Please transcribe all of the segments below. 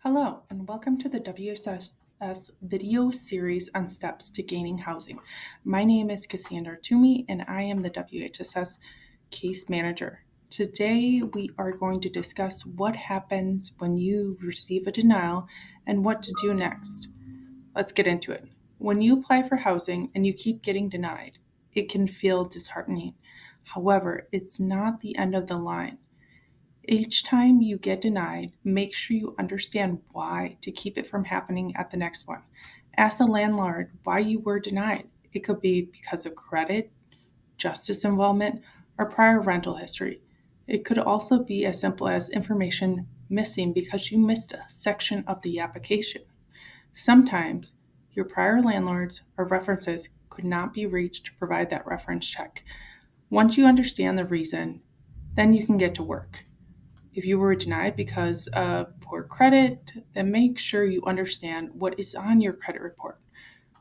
Hello, and welcome to the WHSS video series on steps to gaining housing. My name is Cassandra Toomey, and I am the WHSS case manager. Today, we are going to discuss what happens when you receive a denial and what to do next. Let's get into it. When you apply for housing and you keep getting denied, it can feel disheartening. However, it's not the end of the line. Each time you get denied, make sure you understand why to keep it from happening at the next one. Ask the landlord why you were denied. It could be because of credit, justice involvement, or prior rental history. It could also be as simple as information missing because you missed a section of the application. Sometimes your prior landlords or references could not be reached to provide that reference check. Once you understand the reason, then you can get to work. If you were denied because of poor credit, then make sure you understand what is on your credit report.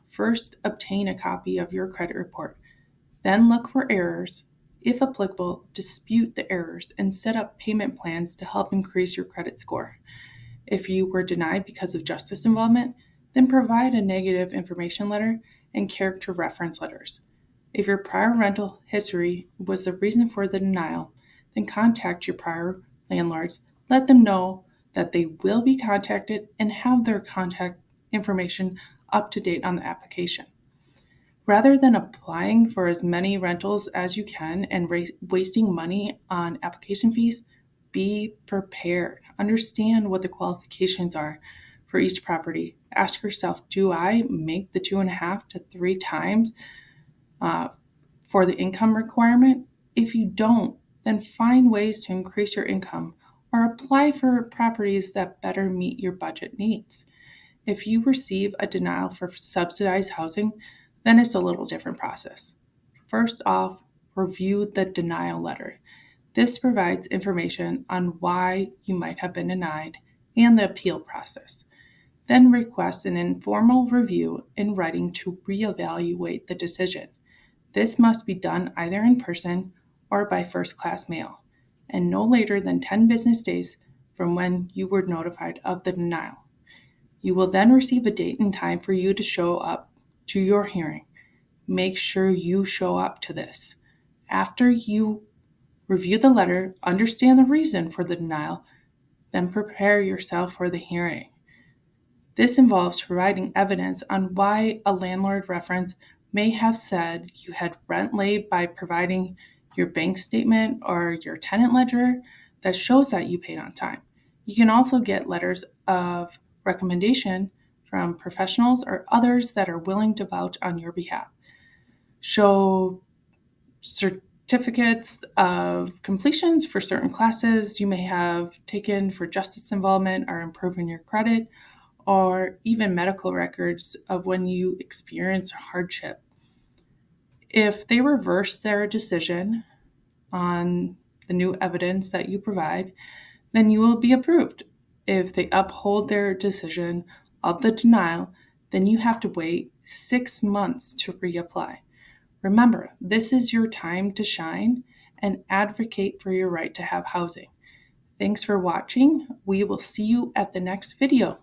First, obtain a copy of your credit report. Then look for errors. If applicable, dispute the errors and set up payment plans to help increase your credit score. If you were denied because of justice involvement, then provide a negative information letter and character reference letters. If your prior rental history was the reason for the denial, then contact your prior landlords. Let them know that they will be contacted and have their contact information up to date on the application. Rather than applying for as many rentals as you can and wasting money on application fees, be prepared. Understand what the qualifications are for each property. Ask yourself, do I make the 2.5 to 3 times for the income requirement? If you don't, then find ways to increase your income or apply for properties that better meet your budget needs. If you receive a denial for subsidized housing, then it's a little different process. First off, review the denial letter. This provides information on why you might have been denied and the appeal process. Then request an informal review in writing to reevaluate the decision. This must be done either in person or by first-class mail, and no later than 10 business days from when you were notified of the denial. You will then receive a date and time for you to show up to your hearing. Make sure you show up to this. After you review the letter, understand the reason for the denial, then prepare yourself for the hearing. This involves providing evidence on why a landlord reference may have said you had rent late by providing your bank statement or your tenant ledger that shows that you paid on time. You can also get letters of recommendation from professionals or others that are willing to vouch on your behalf. Show certificates of completions for certain classes you may have taken for justice involvement or improving your credit, or even medical records of when you experience hardship. If they reverse their decision on the new evidence that you provide, then you will be approved. If they uphold their decision of the denial, then you have to wait 6 months to reapply. Remember, this is your time to shine and advocate for your right to have housing. Thanks for watching. We will see you at the next video.